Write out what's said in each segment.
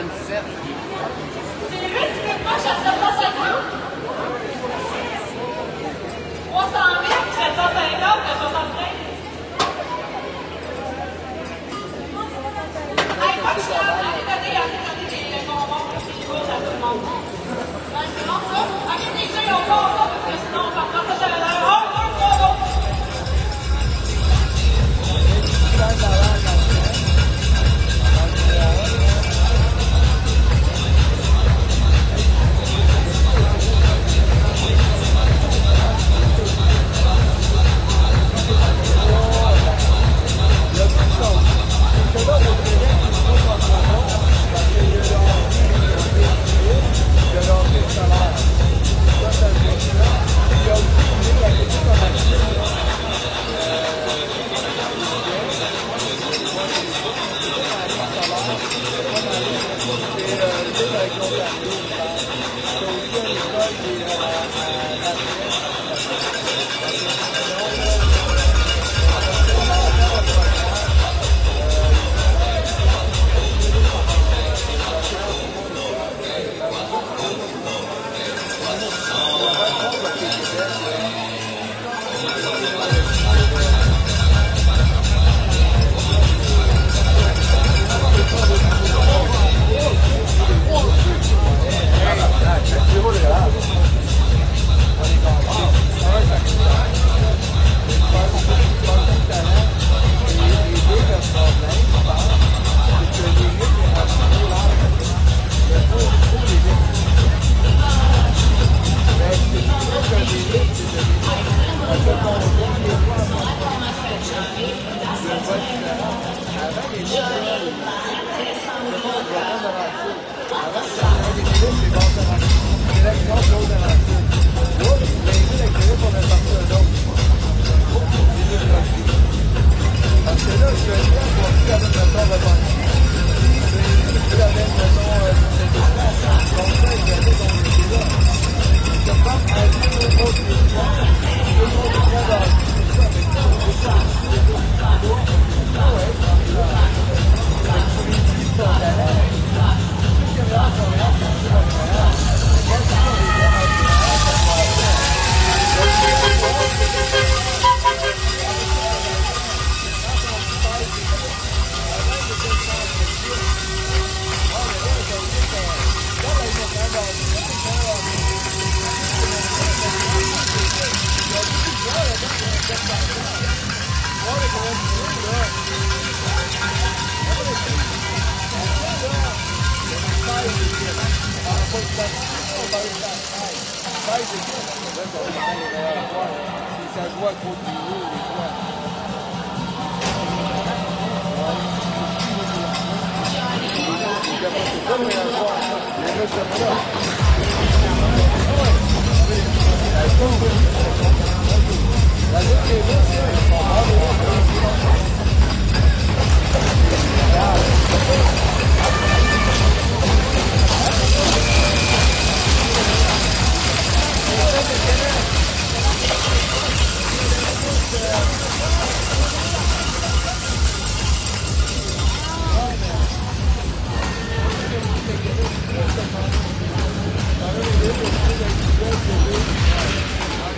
77. C'est lui qui fait proche à 750. 300 000, 750, 73. Hey, pas de chien, allez donner des bonbons, des choses à tout le monde. C'est bon ça? Ok, les gens, on part ça, parce que sinon, on va faire ça à l'heure.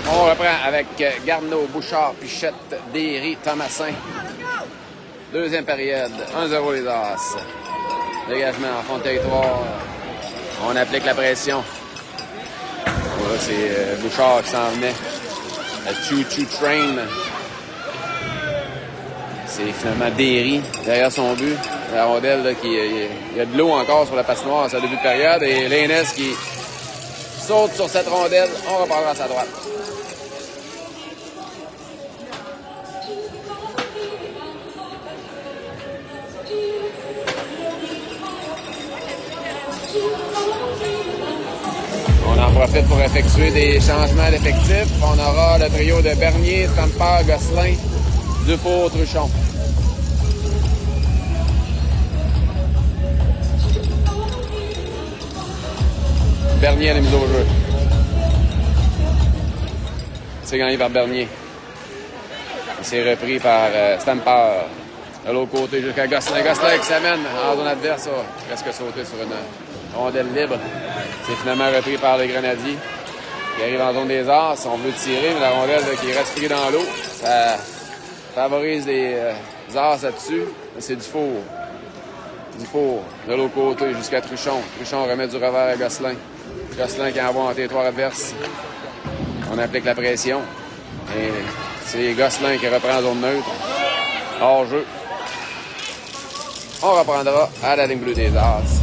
On reprend avec Garneau, Bouchard, Pichette, Derry, Thomasin. Deuxième période, 1-0 les As. Dégagement en fond de territoire. On applique la pression. Voilà, c'est Bouchard qui s'en venait. Le choo-choo train. C'est finalement Derry derrière son but. La rondelle, là, il y a de l'eau encore sur la patinoire à sa début de période. Et Lainez qui saute sur cette rondelle. On repartira à sa droite. On en profite pour effectuer des changements d'effectifs. On aura le trio de Bernier, Stamper, Gosselin, Dufour, Truchon. Bernier à la mise au jeu. C'est gagné par Bernier. C'est repris par Stamper. De l'autre côté jusqu'à Gosselin. Gosselin qui s'amène en zone adverse. Presque sauté sur une rondelle libre. C'est finalement repris par les Grenadiers. Qui arrive en zone des As. On veut tirer, mais la rondelle qui reste prise dans l'eau. Ça favorise les As là-dessus. C'est du four. Du four. De l'autre côté jusqu'à Truchon. Truchon remet du revers à Gosselin. Gosselin qui envoie en territoire adverse. On applique la pression. Et c'est Gosselin qui reprend en zone neutre. Hors jeu. On reprendra à la ligne bleue des As.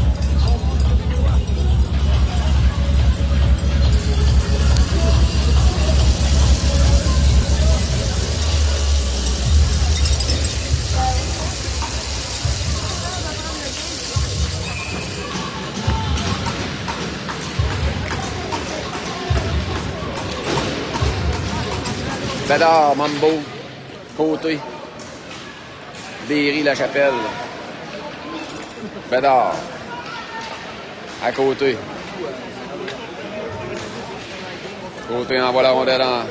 Bédard, Mambo, côté. Derry, La Chapelle. Bédard. À côté. Côté envoie la rondelle en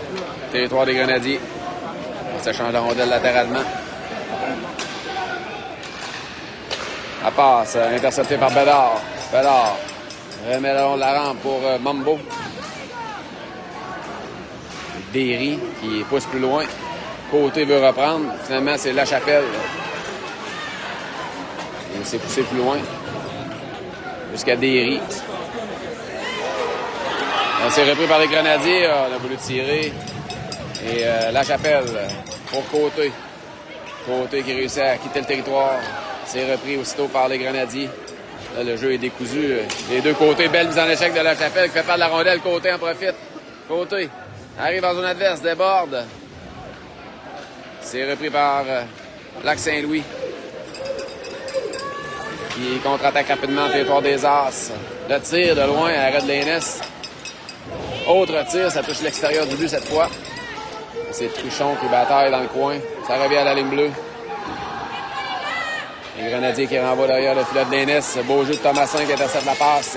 territoire des Grenadiers. On s'échange la rondelle latéralement. Elle passe, interceptée par Bédard. Bédard remet le long de la rampe pour Mambo. Derry qui pousse plus loin. Côté veut reprendre. Finalement, c'est La Chapelle. Il s'est poussé plus loin. Jusqu'à Derry. C'est repris par les Grenadiers. On a voulu tirer. Et La Chapelle pour Côté. Côté qui réussit à quitter le territoire. C'est repris aussitôt par les Grenadiers. Là, le jeu est décousu. Les deux côtés, belle mise en échec de La Chapelle qui fait faire de la rondelle. Côté en profite. Côté arrive en zone adverse, déborde. C'est repris par Lac-Saint-Louis. Qui contre-attaque rapidement en territoire des As. Le tir de loin, arrêt de l'Aînesse. Autre tir, ça touche l'extérieur du but cette fois. C'est Truchon qui bataille dans le coin. Ça revient à la ligne bleue. Les Grenadiers qui renvoient derrière le filet de l'Aînesse. Beau jeu de Thomasin qui intercepte la passe.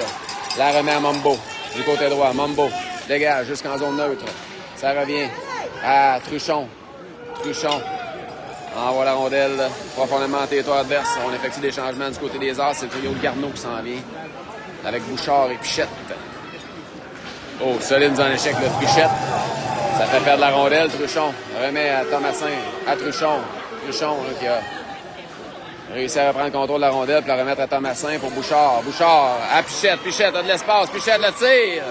La remet à Mambo. Du côté droit, Mambo dégage jusqu'en zone neutre. Ça revient à Truchon. Truchon envoie la rondelle profondément en territoire adverse. On effectue des changements du côté des As. C'est le trio de Garneau qui s'en vient. Avec Bouchard et Pichette. Oh, solide mise en échec de Pichette. Ça fait perdre la rondelle. Truchon remet à Thomasin, à Truchon. Truchon là, qui a réussi à reprendre le contrôle de la rondelle puis la remettre à Thomasin pour Bouchard. Bouchard à Pichette. Pichette a de l'espace. Pichette le tire.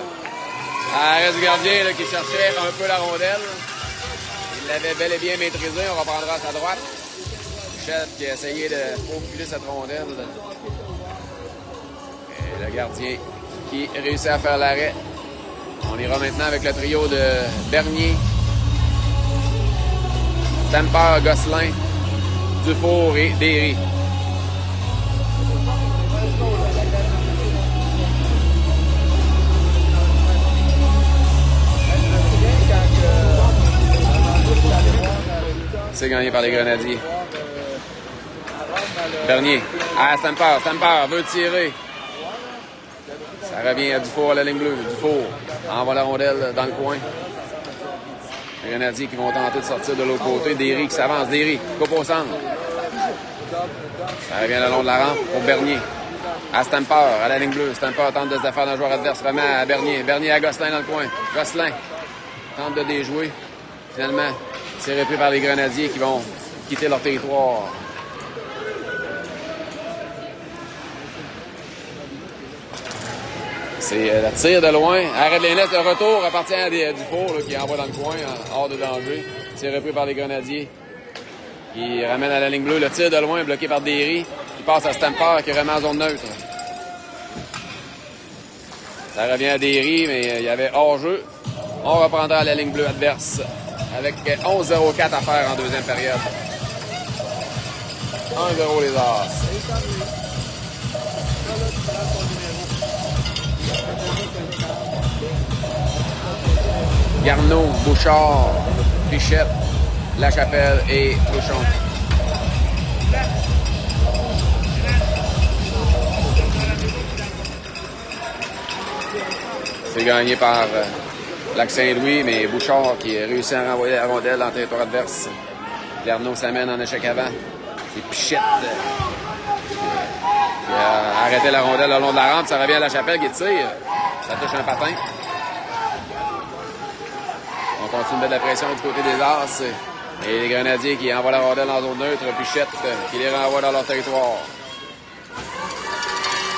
Reste du gardien là, qui cherchait un peu la rondelle. Il l'avait bel et bien maîtrisé. On reprendra à sa droite. Pichette qui a essayé de procurer cette rondelle. Et le gardien qui réussit à faire l'arrêt. On ira maintenant avec le trio de Bernier, Temper, Gosselin, Dufour et Derry. C'est gagné par les Grenadiers. Bernier. Ah, Stamper veut tirer. Ça revient à Dufour à la ligne bleue. Dufour envoie la rondelle dans le coin. Les Grenadiers qui vont tenter de sortir de l'autre côté. Derry qui s'avance. Derry, coupe au centre. Ça revient le long de la rampe pour Bernier. À Stamper, à la ligne bleue. Stamper tente de se défaire d'un joueur adverse. Remet à Bernier. Bernier à Gosselin dans le coin. Gosselin tente de déjouer. Finalement, c'est repris par les Grenadiers qui vont quitter leur territoire. C'est le tir de loin. Arrête les nets. Le retour appartient à Dufour qui envoie dans le coin, hors de danger. C'est repris par les Grenadiers qui ramène à la ligne bleue. Le tir de loin bloqué par Derry qui passe à Stamper qui remet en zone neutre. Ça revient à Derry, mais il y avait hors-jeu. On reprendra à la ligne bleue adverse avec 11:04 à faire en deuxième période. 1-0 les As. Garneau, Bouchard, Pichette, La Chapelle et Truchon. C'est gagné par Lac-Saint-Louis, mais Bouchard qui a réussi à renvoyer la rondelle en territoire adverse. Garneau s'amène en échec avant. C'est Pichette qui a arrêté la rondelle le long de la rampe. Ça revient à La Chapelle qui tire. Ça touche un patin. On continue de mettre de la pression du côté des As. Et les Grenadiers qui envoient la rondelle en zone neutre. Pichette qui les renvoie dans leur territoire.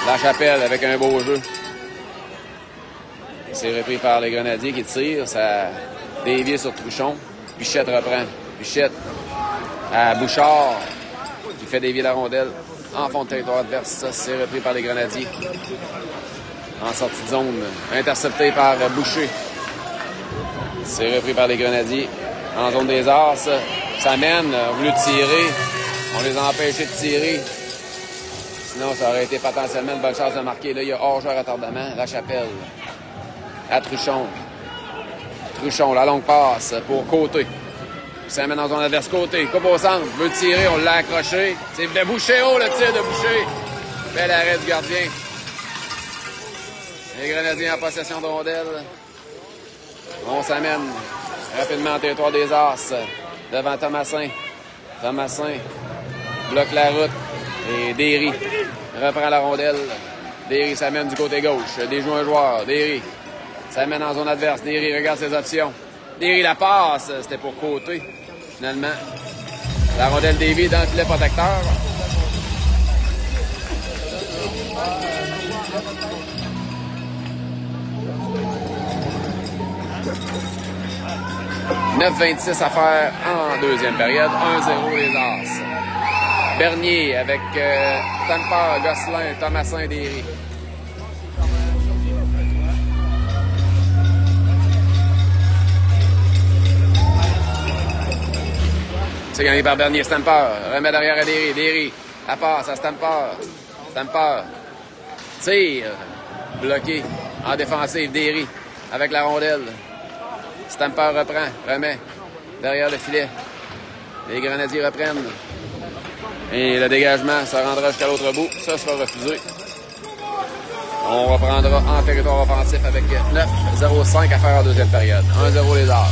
La Chapelle avec un beau jeu. C'est repris par les Grenadiers qui tirent. Ça dévie sur Truchon. Pichette reprend. Pichette à Bouchard qui fait dévier la rondelle en fond de territoire adverse. Ça, c'est repris par les Grenadiers. En sortie de zone. Intercepté par Boucher. C'est repris par les Grenadiers. En zone des As. Ça mène. On a voulu tirer. On les a empêchés de tirer. Sinon, ça aurait été potentiellement une bonne chance de marquer. Là, il y a hors-jeu à retardement. La Chapelle. À Truchon. Truchon, la longue passe pour Côté. Ça mène dans zone adverse. Côté. Coupe au centre. Veut tirer. On l'a accroché. C'est de Boucher haut, le tir de Boucher. Bel arrêt du gardien. Les Grenadiers en possession de rondelle. On s'amène rapidement en territoire des As. Devant Thomasin. Thomasin bloque la route. Et Derry reprend la rondelle. Derry s'amène du côté gauche. Déjoue un joueur. Derry s'amène en zone adverse. Derry regarde ses options. Derry la passe. C'était pour Côté. Finalement, la rondelle dévie dans le filet protecteur. « 9,26 à faire en deuxième période. 1-0 les As. Bernier avec Stamper, Gosselin, Thomasin, Derry. C'est gagné par Bernier. Stamper remet derrière à Derry. Derry, la passe à Stamper. Stamper tire. Bloqué en défensive. Derry avec la rondelle. Stamper reprend, remet derrière le filet. Les Grenadiers reprennent. Et le dégagement se rendra jusqu'à l'autre bout. Ça sera refusé. On reprendra en territoire offensif avec 9,05 à faire en deuxième période. 1-0 les As.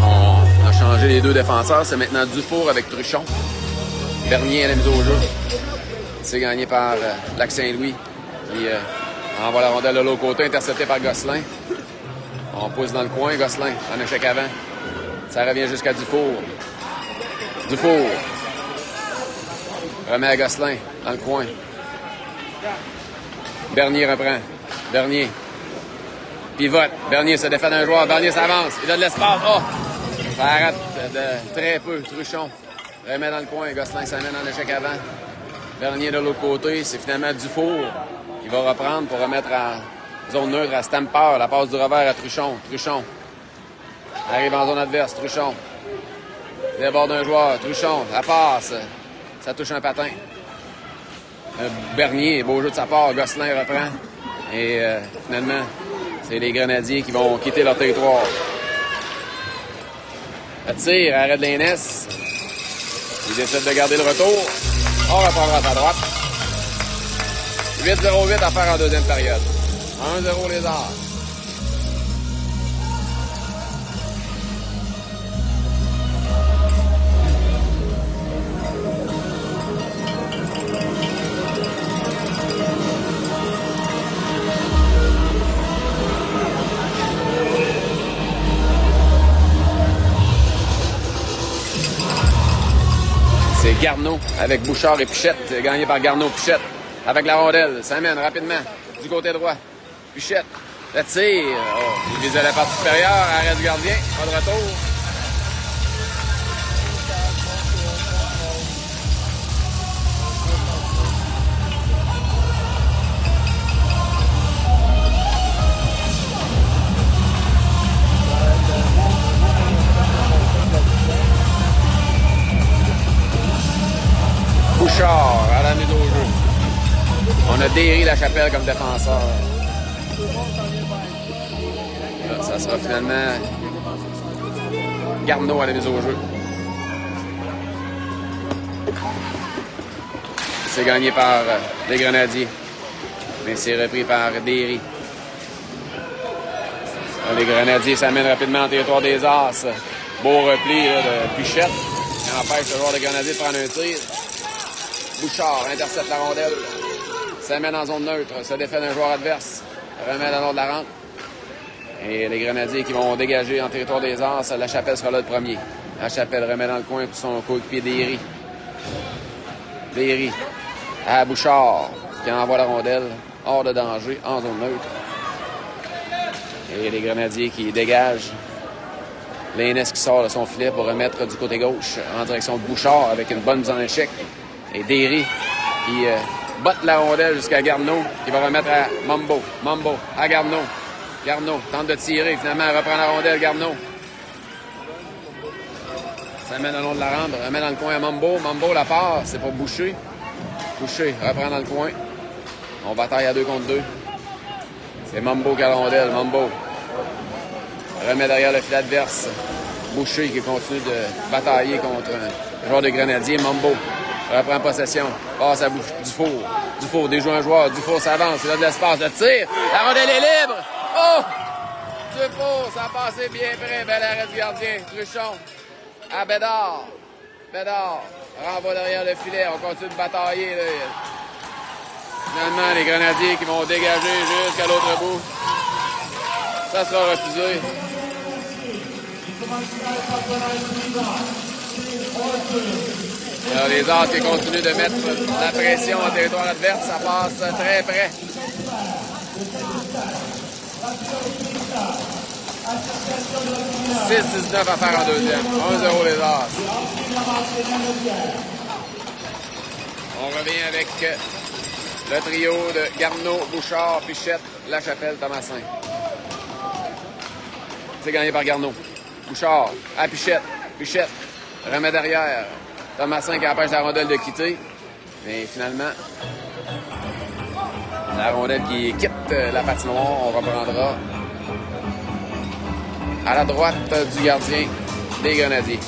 On a changé les deux défenseurs. C'est maintenant Dufour avec Truchon. Bernier à la mise au jeu. C'est gagné par Lac-Saint-Louis qui envoie la rondelle de l'autre côté, intercepté par Gosselin. On pousse dans le coin, Gosselin en échec avant. Ça revient jusqu'à Dufour. Dufour remet à Gosselin dans le coin. Bernier reprend. Bernier pivote. Bernier se défait d'un joueur. Bernier s'avance. Il a de l'espace. Oh! Ça arrête de très peu. Truchon remet dans le coin. Gosselin s'amène en échec avant. Bernier de l'autre côté, c'est finalement Dufour qui va reprendre pour remettre en zone neutre à Stamper. La passe du revers à Truchon. Truchon arrive en zone adverse. Truchon déborde d'un joueur. Truchon, la passe. Ça touche un patin. Bernier, beau jeu de sa part. Gosselin reprend. Et finalement, c'est les Grenadiers qui vont quitter leur territoire. Le tir, arrêt de l'Inès. Ils décident de garder le retour. On reprendra à droite. 8-0-8 à faire en deuxième période. 1-0 les As. C'est Garneau avec Bouchard et Pichette, gagné par Garneau-Pichette. Avec la rondelle, ça mène rapidement du côté droit. Pichette, le tir. Oh, il visait la partie supérieure, arrêt du gardien, pas de retour. Bouchard à la mise au jeu. On a Derry La Chapelle comme défenseur. Là, ça sera finalement Garneau à la mise au jeu. C'est gagné par les Grenadiers. Mais c'est repris par Derry. Les Grenadiers s'amènent rapidement en territoire des As. Beau repli là, de Pichette qui empêche le joueur des Grenadiers de prendre un tir. Bouchard intercepte la rondelle. S'amène en zone neutre. Se défait d'un joueur adverse. Remet dans l'ordre de la rampe. Et les Grenadiers qui vont dégager en territoire des As. La Chapelle sera là le premier. La Chapelle remet dans le coin pour son coéquipier Derry. Derry à Bouchard qui envoie la rondelle hors de danger en zone neutre. Et les Grenadiers qui dégagent. Lainez qui sort de son filet pour remettre du côté gauche en direction de Bouchard avec une bonne mise en échec. Et Derry qui botte la rondelle jusqu'à Garneau qui va remettre à Mambo. Mambo à Garneau. Garneau tente de tirer. Finalement, elle reprend la rondelle. Garneau s'amène le long de la rampe. Remet dans le coin à Mambo. Mambo la part. C'est pour Boucher. Boucher reprend dans le coin. On bataille à 2 contre 2. C'est Mambo qui a la rondelle. Mambo remet derrière le filet adverse. Boucher qui continue de batailler contre un joueur de Grenadier. Mambo reprend possession. Passe à Dufour. Dufour déjoue un joueur. Dufour s'avance. Il a de l'espace. Le tir. La rondelle est libre. Oh! Dufour, ça a passé bien près. Bel arrêt du gardien. Truchon à Bédard. Bédard renvoie derrière le filet. On continue de batailler. Là. Finalement, les Grenadiers qui vont dégager jusqu'à l'autre bout. Ça sera refusé. Alors, les As qui continuent de mettre la pression en territoire adverse. Ça passe très près. 6-19 à faire en deuxième. 1-0 les As. On revient avec le trio de Garneau, Bouchard, Pichette, La Chapelle, Thomasin. C'est gagné par Garneau. Bouchard à Pichette. Pichette remet derrière. Thomasin qui empêche la rondelle de quitter. Mais finalement, la rondelle qui quitte la patinoire. On reprendra à la droite du gardien des Grenadiers.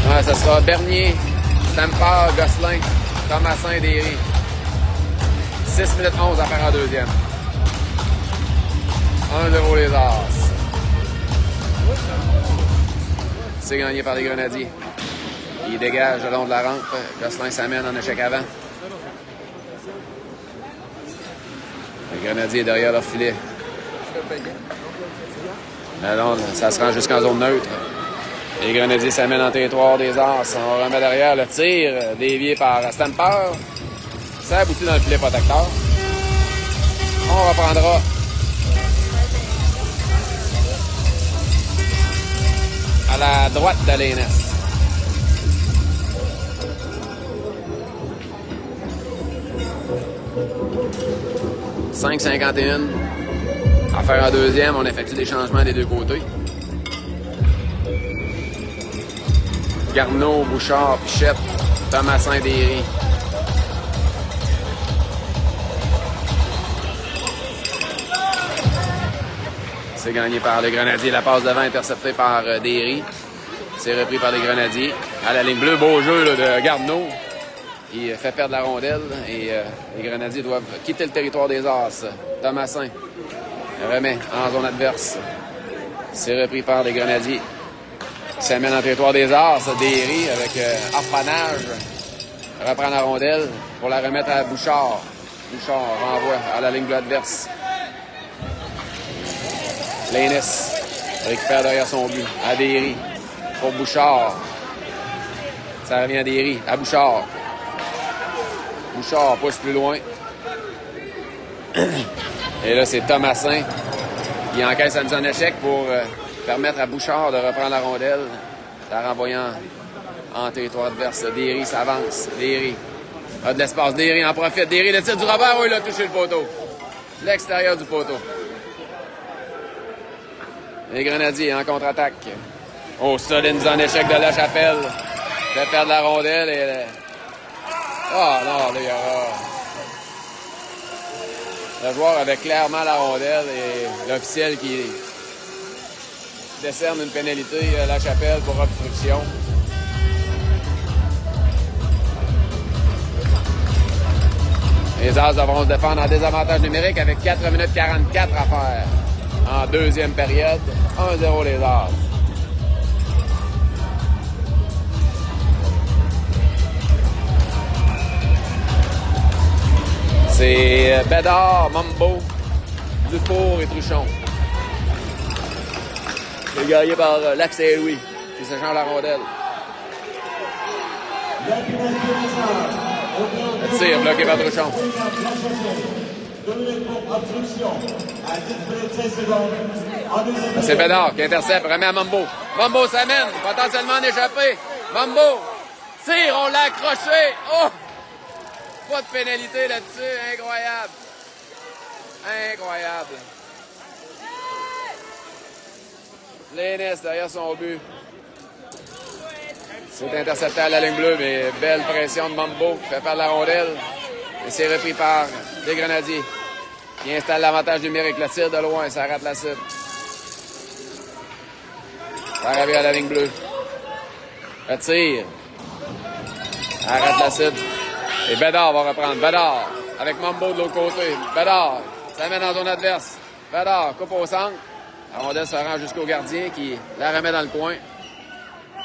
Ouais, ça sera Bernier, Stamper, Gosselin, Thomasin, Derry. 6 minutes 11 à faire en deuxième. 1-0 les As. C'est gagné par les Grenadiers. Il dégage le long de la rampe. Gosselin s'amène en échec avant. Les Grenadiers derrière leur filet. Alors, ça se rend jusqu'en zone neutre. Les Grenadiers s'amènent en territoire des As. On remet derrière le tir dévié par Stamper. Ça aboutit dans le filet protecteur. On reprendra à la droite de Lainez. « 5-51. À faire en deuxième, on effectue des changements des deux côtés. Garneau, Bouchard, Pichette, Thomasin, Derry. C'est gagné par les Grenadiers. La passe devant interceptée par Derry. C'est repris par les Grenadiers. À la ligne bleue, beau jeu là, de Garneau. Il fait perdre la rondelle et les Grenadiers doivent quitter le territoire des As. Thomasin remet en zone adverse. C'est repris par les Grenadiers. Il s'amène en territoire des As. Derry avec harponnage. Reprend la rondelle pour la remettre à Bouchard. Bouchard renvoie à la ligne bleue adverse. Lainez récupère derrière son but. À Derry pour Bouchard. Ça revient à Derry. À Bouchard. Bouchard pousse plus loin. Et là, c'est Thomasin qui encaisse la mise en échec pour permettre à Bouchard de reprendre la rondelle. La renvoyant en territoire adverse. Derry s'avance. Derry a de l'espace. Derry en profite. Derry, le tir du Robert, oh, il a touché le poteau. L'extérieur du poteau. Les Grenadiers en contre-attaque. Oh, solide mise en échec de La Chapelle. Fait perdre la rondelle et... Ah non, là, il y aura Le joueur avait clairement la rondelle et l'officiel qui décerne une pénalité à La Chapelle pour obstruction. Les As devront se défendre en désavantage numérique avec 4 minutes 44 à faire en deuxième période. 1-0 les As. C'est Bédard, Mambo, Dufour et Truchon. C'est gagné par Lax et Louis qui s'échangent la rondelle. Le tir bloqué par Truchon. C'est Bédard qui intercepte, remet à Mambo. Mambo s'amène, potentiellement en échappé. Mambo, tire, on l'a accroché. Oh! Pas de pénalité là-dessus, incroyable. Incroyable. Lénès derrière son but. C'est intercepté à la ligne bleue, mais belle pression de Mambo qui fait perdre la rondelle. Et c'est repris par les Grenadiers qui installent l'avantage numérique. Le tir de loin, ça rate la cible. Ça revient à la ligne bleue. Le tir. Ça rate la cible. Et Bédard va reprendre. Bédard avec Mambo de l'autre côté. Bédard s'amène dans zone adverse. Bédard coupe au centre. La rondelle se rend jusqu'au gardien qui la remet dans le coin.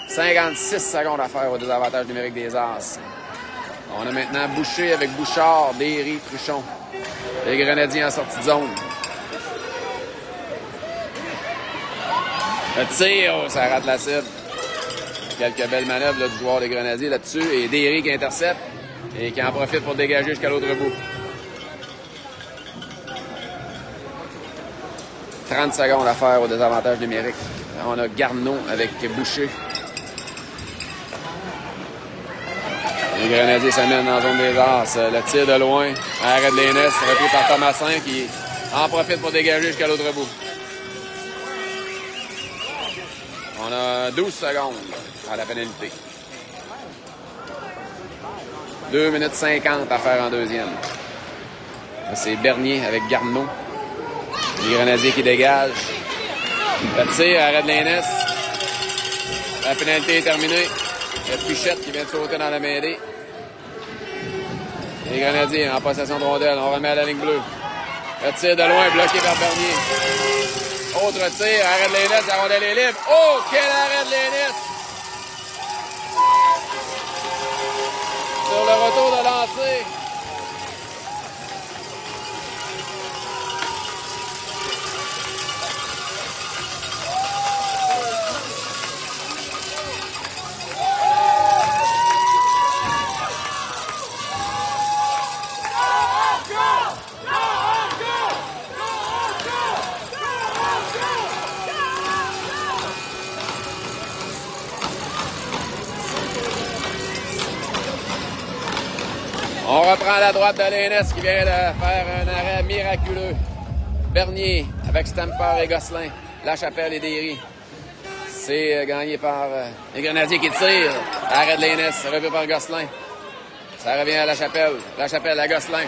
56 secondes à faire au désavantage numérique des As. On a maintenant Boucher avec Bouchard, Derry, Truchon. Les Grenadiers en sortie de zone. Le tir, oh, ça rate la cible. Quelques belles manœuvres là, du joueur des Grenadiers là-dessus. Et Derry qui intercepte et qui en profite pour dégager jusqu'à l'autre bout. 30 secondes à faire au désavantage numérique. On a Garneau avec Boucher. Les Grenadiers s'amènent dans la zone des As. Le tir de loin, arrêt de Lénès, repris par Thomasin qui en profite pour dégager jusqu'à l'autre bout. On a 12 secondes à la pénalité. 2 minutes 50 à faire en deuxième. C'est Bernier avec Garneau. Les Grenadiers qui dégagent. Le tir, arrêt de Lénès. La pénalité est terminée. Il y a Pichette qui vient de sauter dans la mêlée. Les Grenadiers en possession de rondelle. On remet à la ligne bleue. Le tir de loin bloqué par Bernier. Autre tir, arrêt de Lénès, la rondelle est libre. Oh, quel arrêt de Lénès! Sur le retour de lancer. On reprend à la droite de Lénès qui vient de faire un arrêt miraculeux. Bernier avec Stamper et Gosselin. La Chapelle et Derry. C'est gagné par les Grenadiers qui tirent. Arrêt de Lénès, repris par Gosselin. Ça revient à La Chapelle. La Chapelle à Gosselin.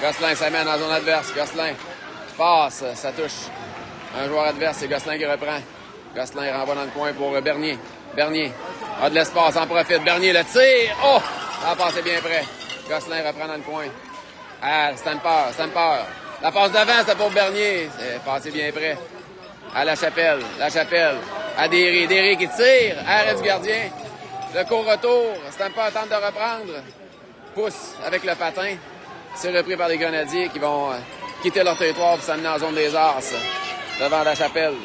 Gosselin s'amène en zone adverse. Gosselin passe, ça touche. Un joueur adverse, c'est Gosselin qui reprend. Gosselin renvoie dans le coin pour Bernier. Bernier a de l'espace, en profite. Bernier le tire. Oh! Ça a passé bien près. Gosselin reprend dans le coin. Ah, Stamper. La passe d'avant, c'est pour Bernier. C'est passé bien près. À La Chapelle. La Chapelle. À Derry. Derry qui tire. Arrêt du gardien. Le court retour. Stamper tente de reprendre. Pousse avec le patin. C'est repris par les Grenadiers qui vont quitter leur territoire pour s'amener en zone des As. Devant La Chapelle.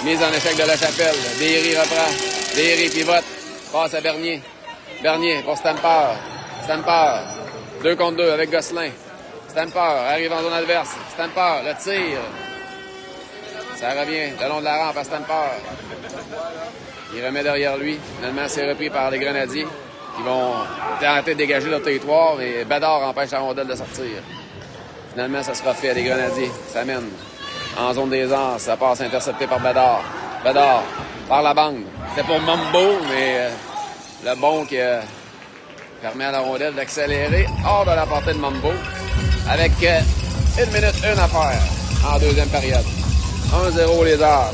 Mise en échec de La Chapelle. Derry reprend. Derry pivote. Passe à Bernier. Bernier pour Stamper. Stamper. 2 contre 2 avec Gosselin. Stamper arrive en zone adverse. Stamper, le tire. Ça revient le long de la rampe à Stamper. Il remet derrière lui. Finalement, c'est repris par les Grenadiers qui vont tenter de dégager leur territoire. Mais Bédard empêche la rondelle de sortir. Finalement, ça sera fait à les Grenadiers. Ça mène en zone des As. Ça passe intercepté par Bédard. Bédard par la bande. C'est pour Mambo, mais le bon qui permet à la rondelle d'accélérer hors de la portée de Mambo. avec 1 minute 1 à faire en deuxième période. 1-0 les As.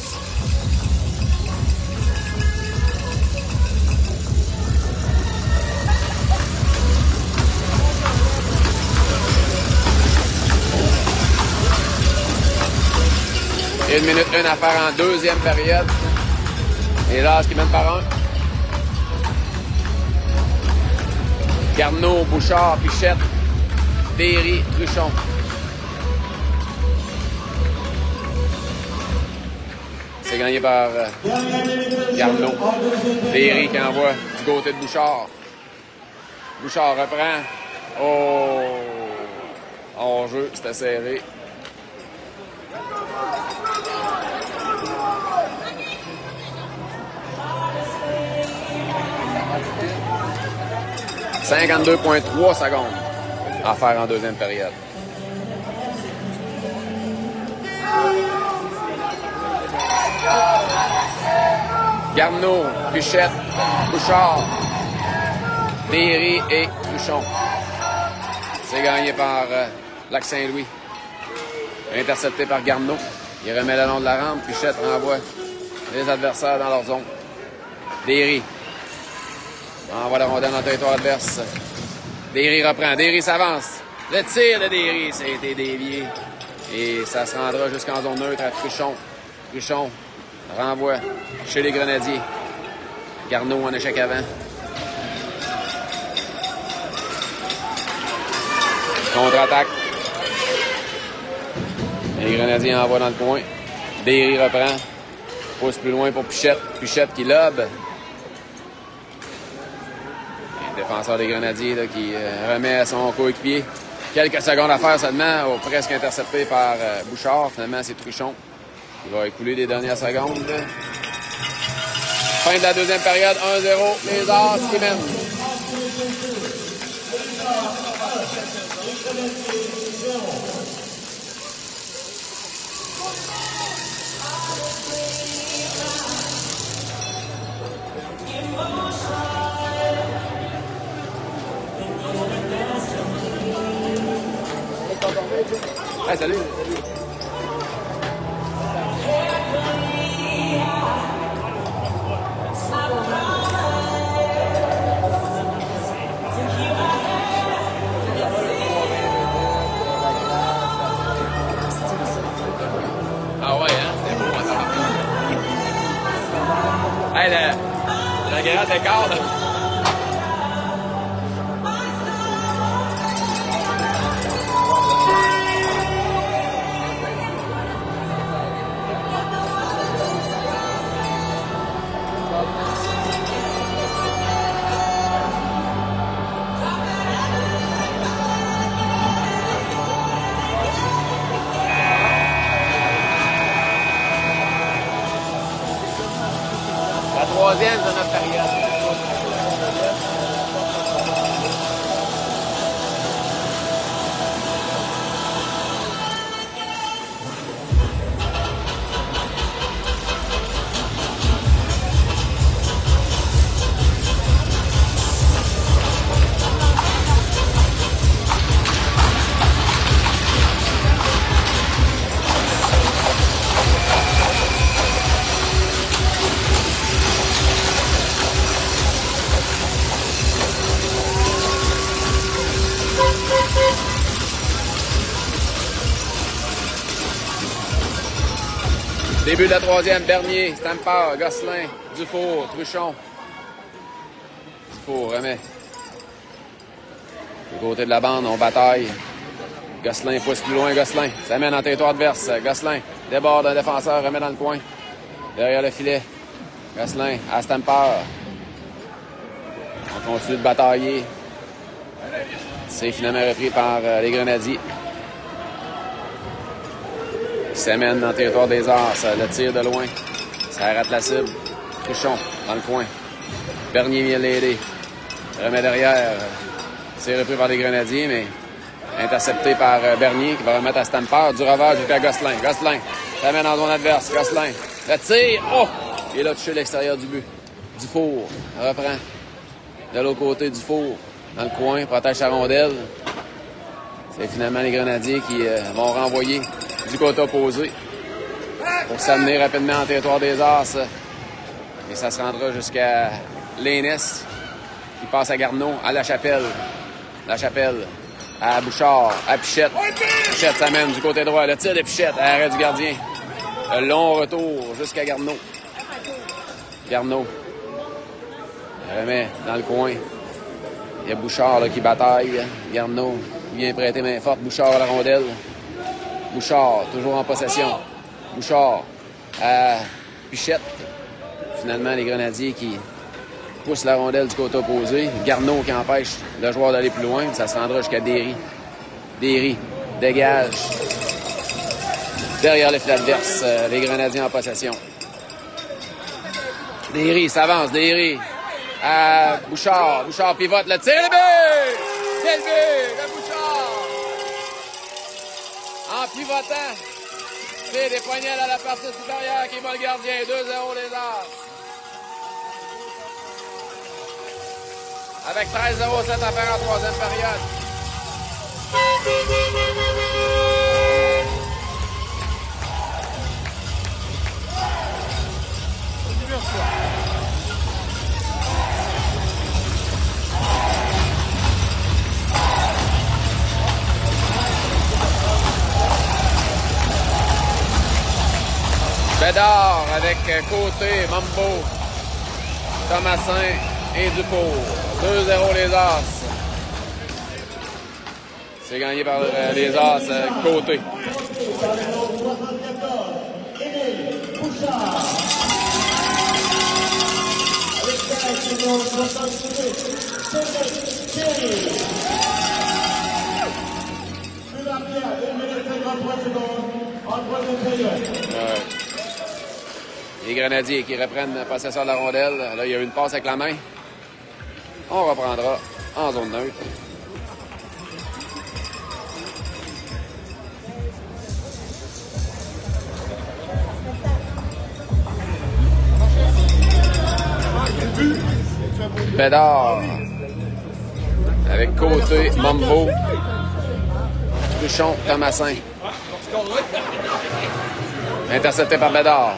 Et 1 minute 1 à faire en deuxième période. Les As qui mènent par 1. Garneau, Bouchard, Pichette, Derry, Truchon. C'est gagné par Garneau. Derry qui envoie du côté de Bouchard. Bouchard reprend. Oh! Hors-jeu, c'était serré. « 52,3 secondes à faire en deuxième période. Garneau, Pichette, Bouchard, Derry et Truchon. C'est gagné par Lac-Saint-Louis. Intercepté par Garneau. Il remet le long de la rampe. Pichette renvoie les adversaires dans leur zone. Derry envoie la rondelle dans le territoire adverse. Derry reprend. Derry s'avance. Le tir de Derry, ça a été dévié. Et ça se rendra jusqu'en zone neutre à Truchon. Truchon renvoie chez les Grenadiers. Garneau en échec avant. Contre-attaque. Les Grenadiers envoient dans le coin. Derry reprend. Pousse plus loin pour Pichette. Pichette qui lobe. Le défenseur des Grenadiers là, qui remet à son coéquipier. Quelques secondes à faire seulement. Presque intercepté par Bouchard. Finalement, c'est Truchon qui va écouler les dernières secondes. Fin de la deuxième période. 1-0. Les As qui mènent. Hey, salut! Ah ouais, hein? C'était beau, ça. Hey, le grand écart, là. Troisième de notre période. Début de la troisième, Bernier, Stamper, Gosselin, Dufour, Truchon. Dufour remet. Du côté de la bande, on bataille. Gosselin pousse plus loin, Gosselin. Ça mène en territoire adverse. Gosselin déborde un défenseur, remet dans le coin. Derrière le filet. Gosselin à Stamper. On continue de batailler. C'est finalement repris par les Grenadiers. S'amène dans le territoire des As. Le tir de loin. Ça rate la cible. Truchon dans le coin. Bernier vient l'aider. Remet derrière. C'est repris par les Grenadiers, mais intercepté par Bernier qui va remettre à Stamper. Du revers jusqu'à Gosselin. Gosselin s'amène en zone adverse. Gosselin. Le tir. Oh! Il a touché l'extérieur du but. Dufour reprend. De l'autre côté, Dufour dans le coin. Protège sa rondelle. C'est finalement les Grenadiers qui vont renvoyer du côté opposé pour s'amener rapidement en territoire des As. Et ça se rendra jusqu'à Lénès qui passe à Garneau, à La Chapelle. La Chapelle, à Bouchard, à Pichette. Pichette s'amène du côté droit. Le tir de Pichette à l'arrêt du gardien. Le long retour jusqu'à Garneau. Garneau remet dans le coin. Il y a Bouchard là, qui bataille. Garneau vient prêter main forte. Bouchard à la rondelle. Bouchard, toujours en possession. Bouchard à Pichette. Finalement, les Grenadiers qui poussent la rondelle du côté opposé. Garneau qui empêche le joueur d'aller plus loin. Ça se rendra jusqu'à Derry. Derry dégage. Derrière le fil adverse, les Grenadiers en possession. Derry s'avance. Derry à Bouchard. Bouchard pivote. Le tir, le but! C'est le but de Bouchard! En pivotant, c'est des poignets à la partie supérieure qui va le gardien. 2-0 les As. Avec 13-0, cette affaire en troisième période. Bédard avec Côté, Mambo, Thomasin et Dufour. 2-0 les As. C'est gagné par les As Côté. Les Grenadiers qui reprennent la possession de la rondelle. Là, il y a une passe avec la main. On reprendra en zone neutre. Bédard avec Côté, Mambo, Truchon, Thomasin. Intercepté par Bédard.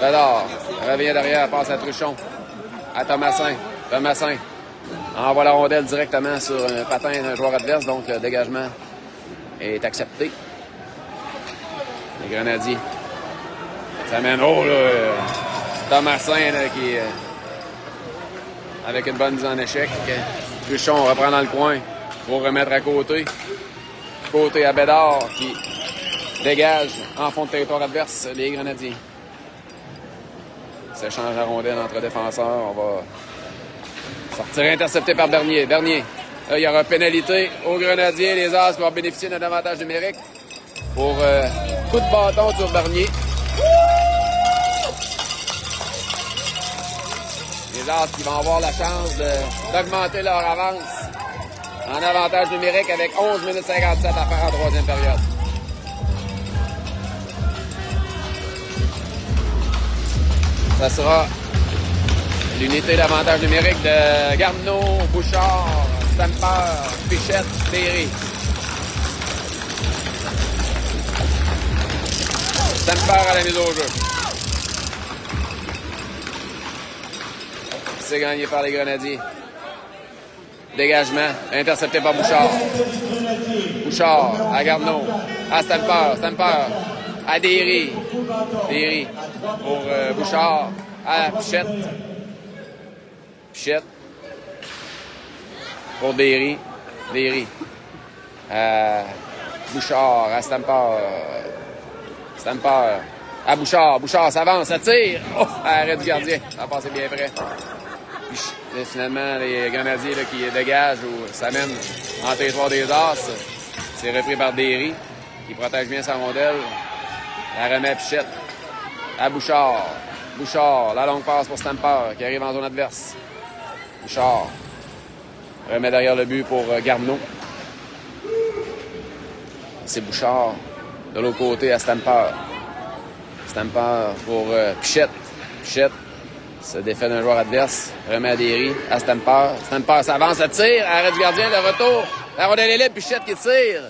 Bédard revient derrière, passe à Truchon, à Thomasin. Thomasin envoie la rondelle directement sur un patin d'un joueur adverse, donc le dégagement est accepté. Les Grenadiers s'amènent haut, là. Thomasin là, qui avec une bonne mise en échec. Truchon reprend dans le coin pour remettre à Côté. Côté à Bédard qui dégage en fond de territoire adverse les Grenadiers. Ça change la rondelle entre défenseurs. On va sortir intercepté par Bernier. Bernier. Là, il y aura pénalité aux Grenadiers. Les As vont bénéficier d'un avantage numérique pour coup de bâton sur Bernier. Les As qui vont avoir la chance d'augmenter leur avance en avantage numérique avec 11 minutes 57 à faire en troisième période. Ça sera l'unité d'avantage numérique de Garneau, Bouchard, Stamper, Pichette, Derry. Stamper à la mise au jeu. C'est gagné par les Grenadiers. Dégagement, intercepté par Bouchard. Bouchard à Garneau, à Stamper, Stamper à Derry. Derry pour Bouchard à Pichette. Pichette pour Derry. Derry à Bouchard, à Stamper. Stamper à Bouchard. Bouchard s'avance, ça tire. Oh, arrêt du gardien. Ça a passé bien près. Puis, finalement, les Grenadiers là, qui dégagent ou s'amènent en territoire des As. C'est repris par Derry qui protège bien sa rondelle. La remet à Pichette. À Bouchard. Bouchard, la longue passe pour Stamper qui arrive en zone adverse. Bouchard remet derrière le but pour Garneau. C'est Bouchard de l'autre côté à Stamper. Stamper pour Pichette. Pichette se défait d'un joueur adverse. Remet à Derry, à Stamper. Stamper s'avance, le tire. Arrêt du gardien, le retour. La rondelle est libre, Pichette qui tire.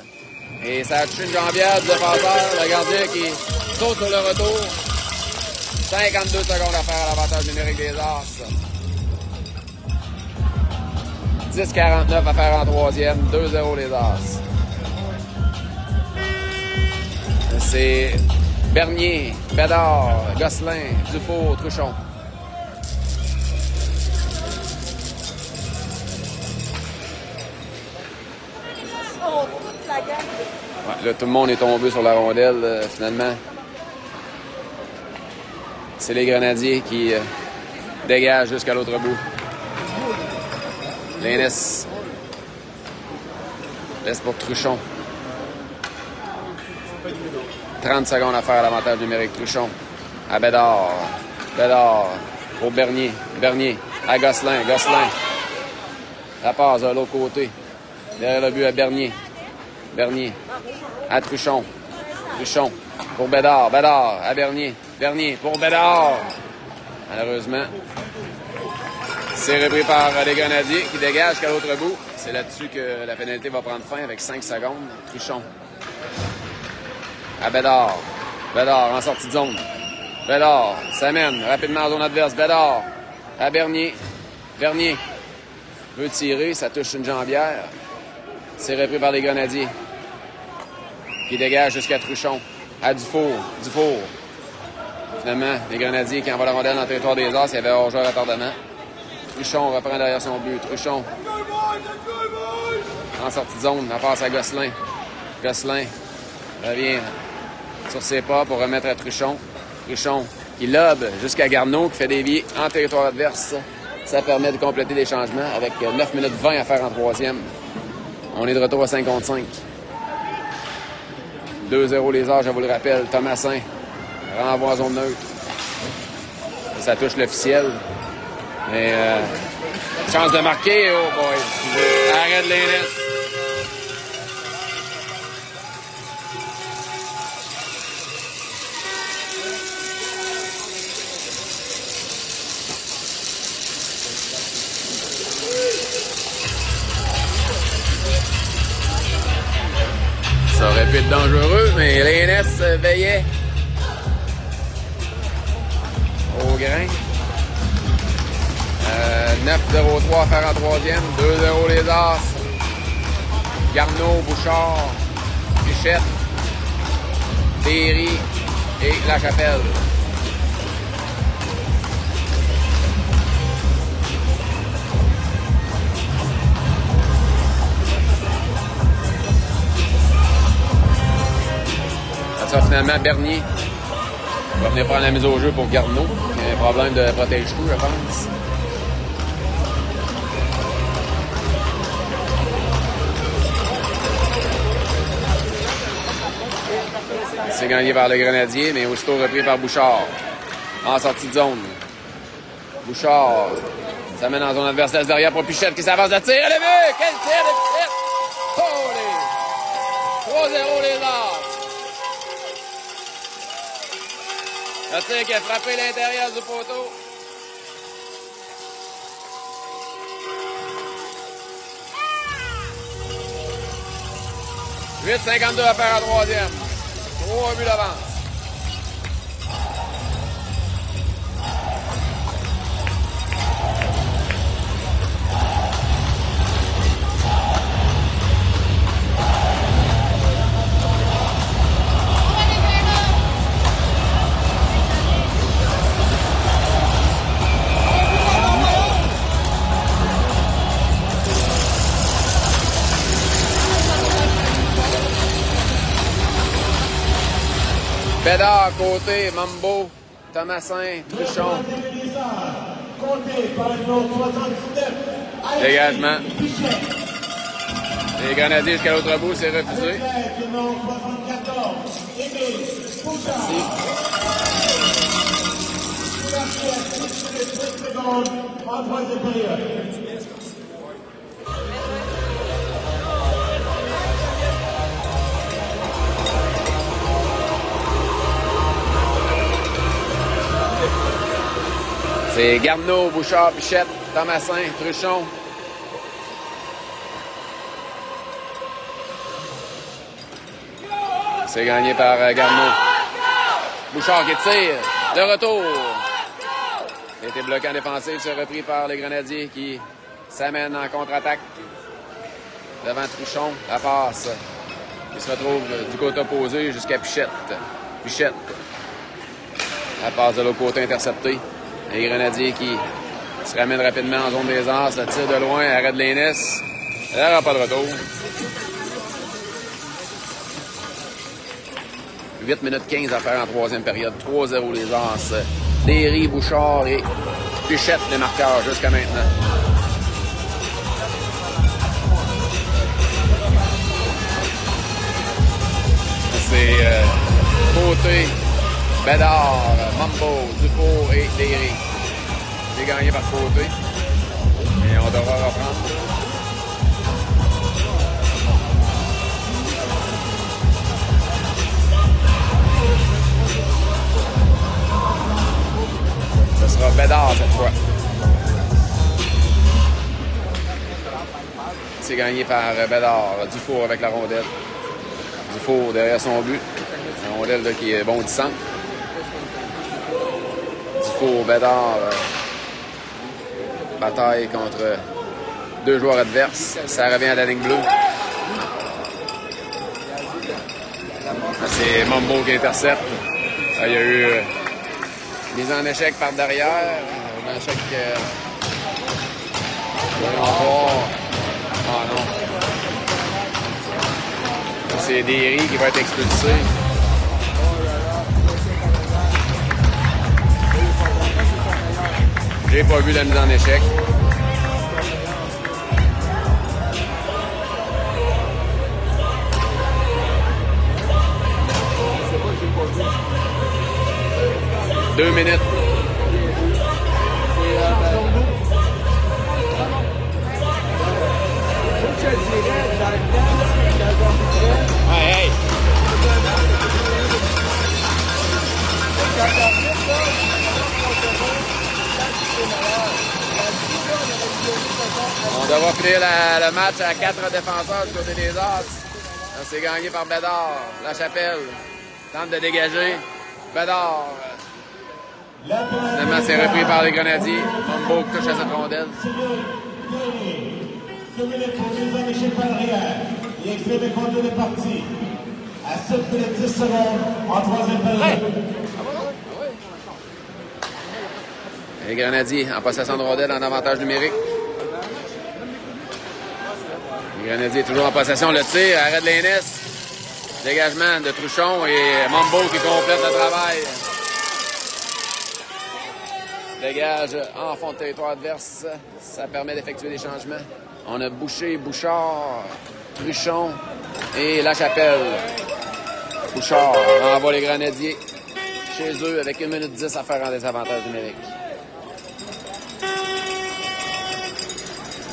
Et ça a touché une jambière du défenseur. Le gardien qui saute sur le retour. 52 secondes à faire à l'avantage numérique des As. 10-49 à faire en troisième. 2-0 les As. C'est Bernier, Bédard, Gosselin, Dufour, Truchon. Ouais, là, tout le monde est tombé sur la rondelle, finalement. C'est les Grenadiers qui dégagent jusqu'à l'autre bout. L'Inès laisse pour Truchon. 30 secondes à faire à l'avantage numérique. Truchon à Bédard. Bédard pour Bernier. Bernier à Gosselin. Gosselin. La passe de l'autre côté. Derrière le but à Bernier. Bernier à Truchon. Truchon pour Bédard. Bédard à Bernier. Bernier pour Bédard. Malheureusement, c'est repris par les Grenadiers qui dégagent jusqu'à l'autre bout. C'est là-dessus que la pénalité va prendre fin avec 5 secondes. Truchon à Bédard. Bédard en sortie de zone. Bédard s'amène rapidement en zone adverse. Bédard à Bernier. Bernier veut tirer, ça touche une jambière. C'est repris par les Grenadiers qui dégagent jusqu'à Truchon. À Dufour. Dufour. Finalement, les Grenadiers qui envoient la rondelle dans le territoire des As, il y avait hors-jeu à retardement. Truchon reprend derrière son but. Truchon en sortie de zone, la passe à Gosselin. Gosselin revient sur ses pas pour remettre à Truchon. Truchon qui lobe jusqu'à Garneau, qui fait dévier en territoire adverse. Ça permet de compléter les changements avec 9 minutes 20 à faire en troisième. On est de retour à 5 contre 5. 2-0 les As, je vous le rappelle. Thomasin renvoie en zone neutre. Ça touche l'officiel. Mais chance de marquer, oh boy. Arrête l'Inès. Ça aurait pu être dangereux, mais l'Inès veillait au grain. 9-0-3 à faire en troisième. 2-0 les As. Garneau, Bouchard, Pichette, Derry et Lachapelle. Ça, finalement, Bernier va venir prendre la mise au jeu pour Garneau. Il y a un problème de protège-tout, je pense. C'est gagné par le Grenadier, mais aussitôt repris par Bouchard. En sortie de zone. Bouchard s'amène en zone adversaire derrière pour Pichette qui s'avance à tir. Le but! Quel tir de Pichette! Holy! 3-0 les As. Le tir qui a frappé l'intérieur du poteau. « 8-52 à faire en troisième. 3 buts d'avance. Bédard, côté, Mambo, Thomasin, Truchon. Dégagement. Les Grenadiers jusqu'à l'autre bout, c'est refusé. C'est Garneau, Bouchard, Pichette, Thomasin, Truchon. C'est gagné par Garneau. Bouchard qui tire. Le retour. Il a été bloqué en défensive, c'est repris par les Grenadiers qui s'amènent en contre-attaque. Devant Truchon, la passe. Il se retrouve du côté opposé jusqu'à Pichette. Pichette. La passe de l'autre côté interceptée. Les Grenadiers qui se ramènent rapidement en zone des As. Le tir de loin, arrêt de Lénis. Il n'y aura pas de retour. 8 minutes 15 à faire en troisième période. 3-0 les As. Derry, Bouchard et Pichette les marqueurs jusqu'à maintenant. C'est Côté, Bédard, Mambo, Dufour et Derry. C'est gagné par Côté. Et on devra reprendre. Ce sera Bédard cette fois. C'est gagné par Bédard. Dufour avec la rondelle. Dufour derrière son but. La rondelle là, qui est bondissante. Dufour, Bédard. Bataille contre deux joueurs adverses. Ça revient à la ligne bleue. C'est Mambo qui intercepte. Il y a eu mise en échec par derrière. Un échec. Voyons voir. Ah non. C'est Derry qui va être expulsé. J'ai pas vu la mise en échec. Deux minutes. Hey, hey. On devra finir le match à 4 défenseurs du côté des As. C'est gagné par Bédard. La Chapelle tente de dégager. Bédard. Finalement, c'est repris par les Grenadiers. Mambo touche à cette rondelle. À 7 minutes 10 secondes en troisième période. Les Grenadiers en possession de rondelle en avantage numérique. Les Grenadiers toujours en possession. Le tir, arrêt de Lénis. Dégagement de Truchon et Mambo qui complète le travail. Dégage en fond de territoire adverse. Ça permet d'effectuer des changements. On a Boucher, Bouchard, Truchon et La Chapelle. Bouchard envoie les Grenadiers chez eux avec 1 minute 10 à faire en désavantage numérique.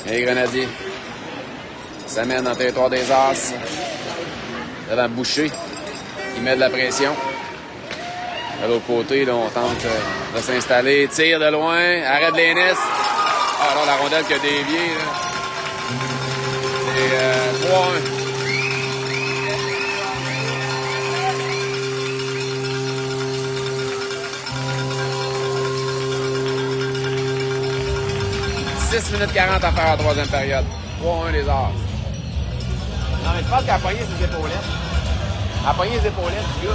Et les Grenadiers s'amènent dans le territoire des As. Devant Boucher qui met de la pression. De l'autre côté, là, on tente de s'installer. Tire de loin. Arrête de Lénis. Ah là, la rondelle qui a dévié. C'est 3-1. « 6 minutes 40 à faire en troisième période. 3-1 les As. Non, mais je pense qu'elle a pogné ses épaulettes. Elle a pogné les épaulettes du gars.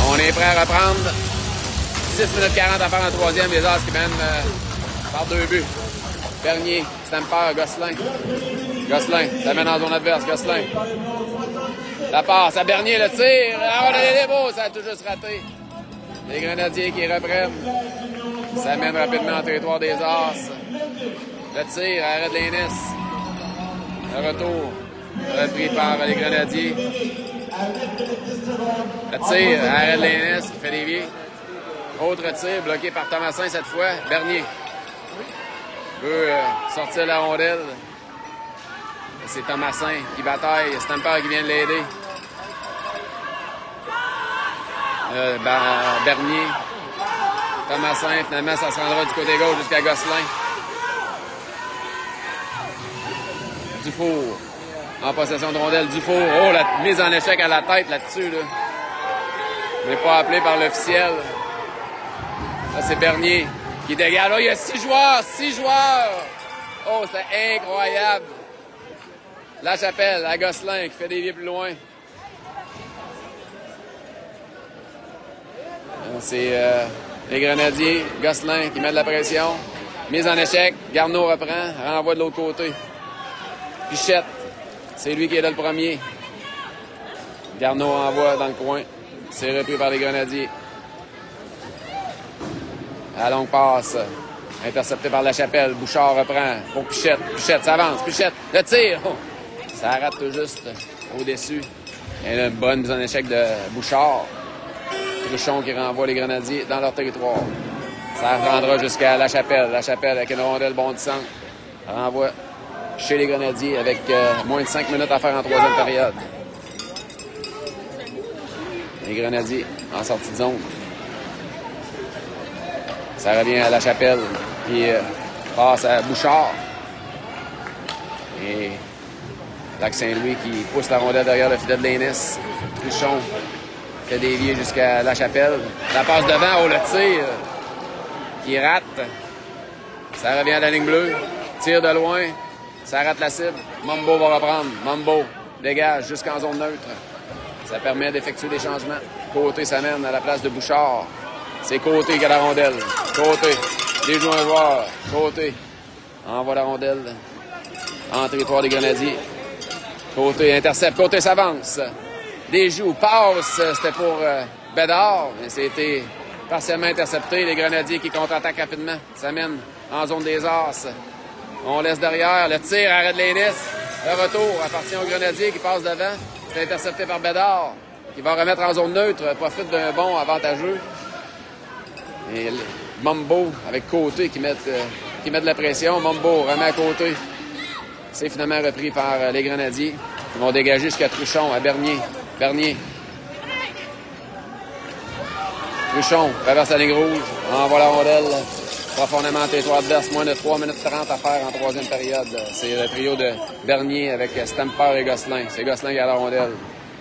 On est prêt à reprendre. 6 minutes 40 à faire en troisième. Les As qui mènent par 2 buts. Bernier, Stamper, Gosselin. Gosselin, ça mène en zone adverse. Gosselin. La passe à Bernier, le tir. Ah, on a des beaux, ça a tout juste raté. Les Grenadiers qui reprennent. Ça mène rapidement en territoire des As. Le tir, arrêt de Lénis. Le retour, repris par les Grenadiers. Le tir, arrêt de Lénis, qui fait dévier. Autre tir, bloqué par Thomasin cette fois. Bernier veut sortir la rondelle. C'est Thomasin qui bataille. Stamper qui vient de l'aider. Bernier. Thomasin, finalement, ça se rendra du côté gauche jusqu'à Gosselin. Dufour en possession de rondelle. Dufour, oh, la mise en échec à la tête là-dessus. Là. Mais pas appelé par l'officiel. Là, c'est Bernier qui dégage. Là, il y a 6 joueurs, 6 joueurs. Oh, c'est incroyable. La Chapelle, à Gosselin qui fait des vies plus loin. C'est les Grenadiers, Gosselin qui met de la pression. Mise en échec, Garneau reprend, renvoie de l'autre côté. Pichette, c'est lui qui est là le premier. Garneau envoie dans le coin. C'est repris par les Grenadiers. À longue passe, intercepté par La Chapelle. Bouchard reprend pour Pichette. Pichette s'avance. Pichette, le tir. Oh, ça rate tout juste au-dessus. Et une bonne mise en échec de Bouchard. Truchon qui renvoie les Grenadiers dans leur territoire. Ça rendra jusqu'à La Chapelle. La Chapelle avec une rondelle bondissante. Renvoie chez les Grenadiers avec moins de 5 minutes à faire en troisième période. Les Grenadiers en sortie de zone. Ça revient à La Chapelle qui passe à Bouchard. Et Lac Saint-Louis qui pousse la rondelle derrière le filet de l'Aînesse. Truchon fait dévier jusqu'à La Chapelle. La passe devant, oh, le tir qui rate. Ça revient à la ligne bleue. Tire de loin. Ça rate la cible. Mambo va reprendre. Mambo dégage jusqu'en zone neutre. Ça permet d'effectuer des changements. Côté s'amène à la place de Bouchard. C'est Côté qui a la rondelle. Côté. Déjoue un joueur. Côté. Envoie la rondelle en territoire des Grenadiers. Côté intercepte. Côté s'avance. Déjoue. Passe. C'était pour Bédard. Mais c'était partiellement intercepté. Les Grenadiers qui contre-attaquent rapidement. S'amènent en zone des As. On laisse derrière. Le tir arrête l'Aînesse. Le retour appartient aux Grenadiers qui passent devant. C'est intercepté par Bédard. Qui va remettre en zone neutre. Profite d'un bond avantageux. Et Mambo avec Côté qui met de la pression. Mambo remet à Côté. C'est finalement repris par les Grenadiers. Ils vont dégager jusqu'à Truchon, à Bernier. Bernier. Truchon traverse la ligne rouge. Envoie la rondelle profondément en territoire adverse. Moins de 3 minutes 30 à faire en troisième période. C'est le trio de Bernier avec Stamper et Gosselin. C'est Gosselin qui a la rondelle.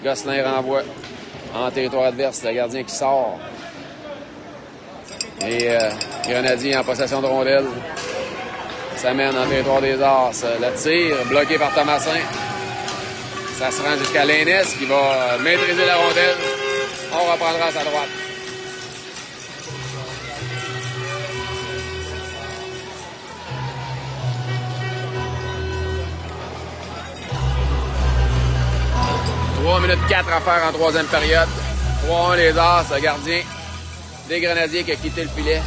Gosselin renvoie en territoire adverse. Le gardien qui sort. Et Grenadier en possession de rondelle. S'amène en territoire des As. Le tir bloqué par Thomasin. Ça se rend jusqu'à l'Aînesse qui va maîtriser la rondelle. On reprendra à sa droite. « 3 minutes 4 à faire en troisième période. 3-1 les As, le gardien des Grenadiers qui a quitté le filet.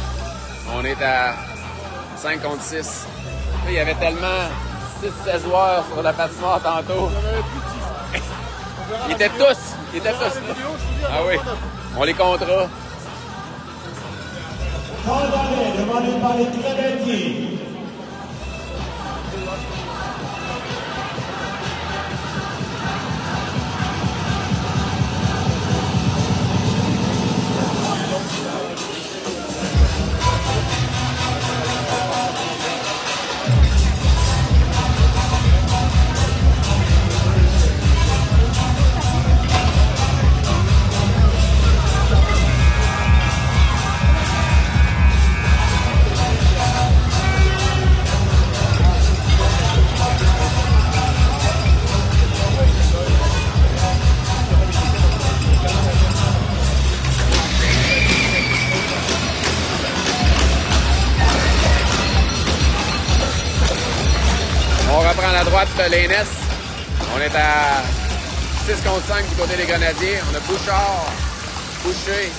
On est à 5 contre 6. Il y avait tellement 6-16 joueurs sur la patinoire tantôt. Ils étaient tous là. Ah oui, on les comptera. Demandé par les Grenadiers. On reprend la droite de l'Aînesse. On est à 6 contre 5 du côté des Grenadiers. On a Bouchard, Boucher,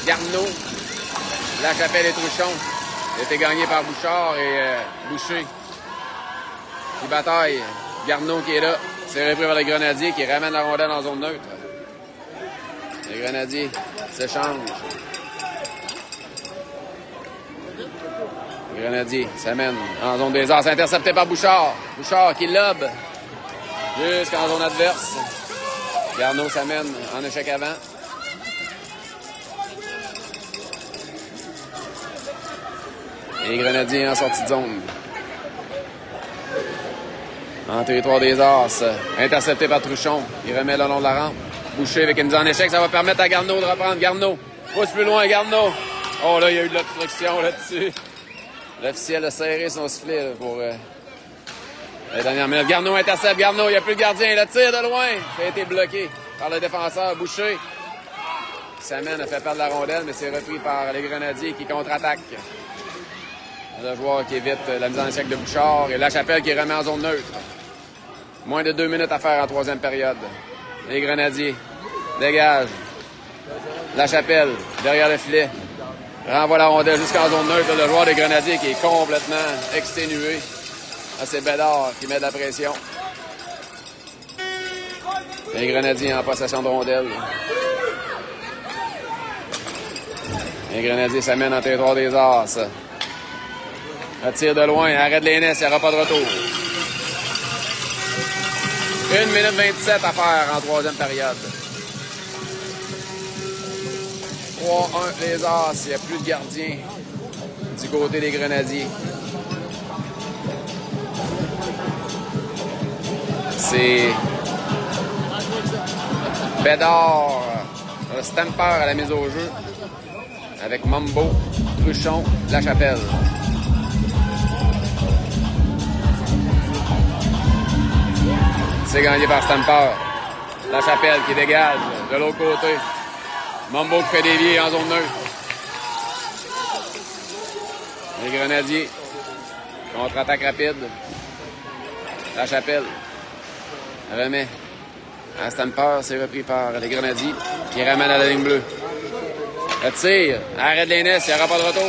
Garneau, La Chapelle et Truchon. Il a été gagné par Bouchard et Boucher qui bataille. Garneau qui est là. C'est repris par les Grenadiers qui ramènent la rondelle en zone neutre. Les Grenadiers s'échangent. Grenadier s'amène en zone des As, intercepté par Bouchard. Bouchard qui lobe jusqu'en zone adverse. Garneau s'amène en échec avant. Et les Grenadiers en sortie de zone. En territoire des As, intercepté par Truchon. Il remet le long de la rampe. Boucher avec une mise en échec, ça va permettre à Garneau de reprendre. Garneau pousse plus loin, Garneau. Oh là, il y a eu de l'obstruction là-dessus. L'officiel a serré son sifflet là, pour la dernière minute. Garneau intercepte, Garneau, il n'y a plus de gardien. Le tir de loin, ça a été bloqué par le défenseur Boucher. Samen a fait perdre la rondelle, mais c'est repris par les Grenadiers qui contre-attaquent. Le joueur qui évite la mise en échec de Bouchard et Lachapelle qui remet en zone neutre. Moins de 2 minutes à faire en troisième période. Les Grenadiers dégagent. Lachapelle derrière le filet. Renvoie la rondelle jusqu'en zone neutre. Le joueur des Grenadiers qui est complètement exténué. C'est Bédard qui met de la pression. Les Grenadiers en possession de rondelle. Les Grenadiers s'amènent en territoire des As. Un tir de loin, arrête l'Énès, il n'y aura pas de retour. 1 minute 27 à faire en troisième période. 3-1 les As, il n'y a plus de gardien du côté des Grenadiers. C'est Bédard, le Stamper à la mise au jeu, avec Mambo, Truchon, Lachapelle. C'est gagné par Stamper. Lachapelle qui dégage de l'autre côté. Mambo qui fait dévier en zone neutre. Les Grenadiers. Contre-attaque rapide. Lachapelle remet à Stamper. C'est repris par les Grenadiers qui ramènent à la ligne bleue. Le tir. Arrête l'Énès. Il n'y aura pas de retour.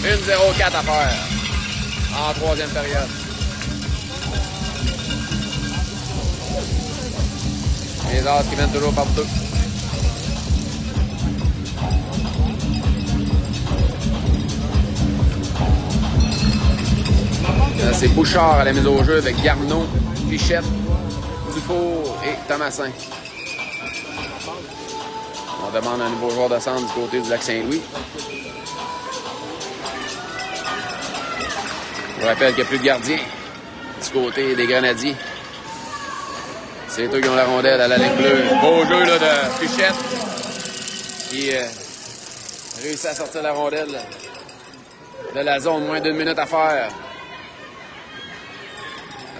1-0-4 à faire en troisième période. Les As qui mènent toujours par 2. C'est Bouchard à la mise au jeu avec Garneau, Pichette, Dufour et Thomasin. On demande un nouveau joueur de centre du côté du Lac-Saint-Louis. Je vous rappelle qu'il n'y a plus de gardien du côté des Grenadiers. C'est eux qui ont la rondelle à la ligne bleue. Beau jeu là, de Pichette qui réussit à sortir la rondelle de la zone. Moins d'1 minute à faire.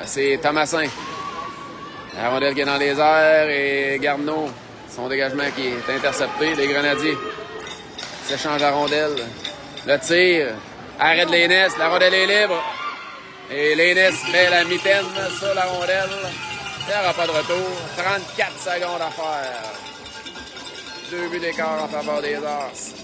C'est Thomasin. La rondelle qui est dans les airs et Garneau. Son dégagement qui est intercepté. Les Grenadiers s'échangent la rondelle. Le tir. Arrête l'Énès. La rondelle est libre. Et l'Énès met la mitaine sur la rondelle. Il n'y aura pas de retour. 34 secondes à faire. 2 buts d'écart en faveur des As.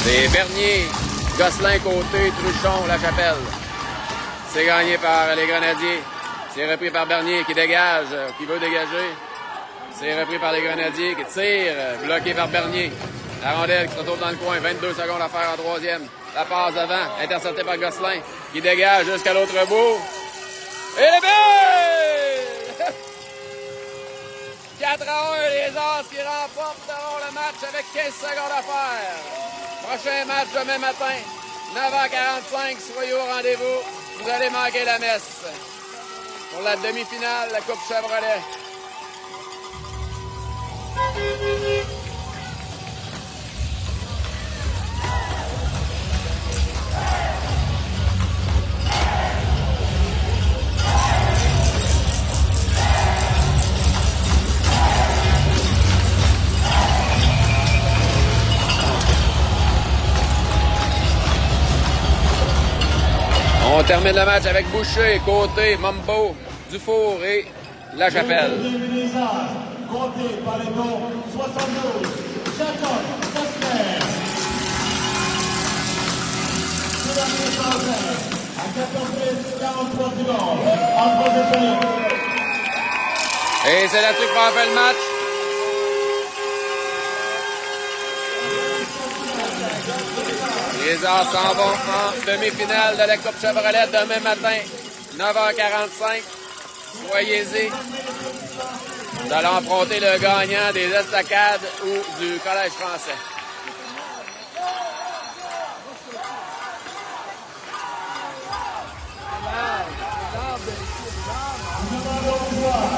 C'est Bernier, Gosselin côté, Truchon, Lachapelle. C'est gagné par les Grenadiers. C'est repris par Bernier qui dégage, qui veut dégager. C'est repris par les Grenadiers qui tire, bloqué par Bernier. La rondelle qui se retrouve dans le coin, 22 secondes à faire en troisième. La passe devant, interceptée par Gosselin qui dégage jusqu'à l'autre bout. Et le but! 4-1, les As qui remporteront le match avec 15 secondes à faire. Prochain match demain matin, 9h45, soyez au rendez-vous. Vous allez manquer la messe. Pour la demi-finale, la Coupe Chevrolet. On termine le match avec Boucher, côté, Mambo, Dufour et La Chapelle. Compté par les noms 72, Jacob Kessler. À 14,43 secondes. En troisième période. Et c'est là-dessus qu'on fait le match. Les Arts s'en vont en demi-finale de la Coupe Chevrolet demain matin, 9h45. Soyez-y. Nous allons affronter le gagnant des Estacades ou du Collège français. Nous demandons au pouvoir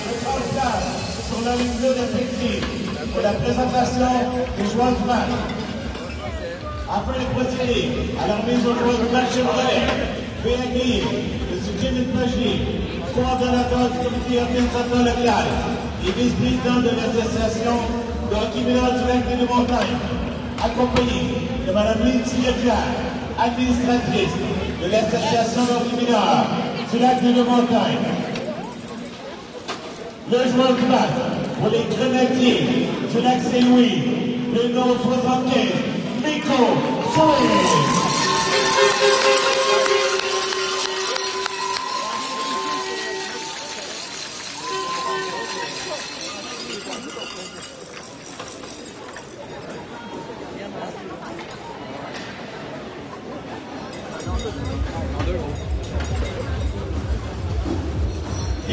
de prendre place sur la ligne bleue d'effectifs pour la présentation des joueurs du match. Afin de procéder à la remise au joueur du match Chevrolet, veuillez accueillir M. Jimmy Magie, coordonnateur du comité organisateur local et vice-président de l'association de hockey mineur du lac des Deux-Montagnes, accompagné de Mme Lindsay Leclerc, administratrice de l'association de hockey mineur du lac des Deux-Montagnes. Le joueur du match pour les Grenadiers du lac Saint-Louis, le numéro 75, Nico Soares.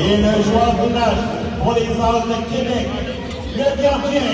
Et le joueur du match pour les Arts de Québec, le gardien,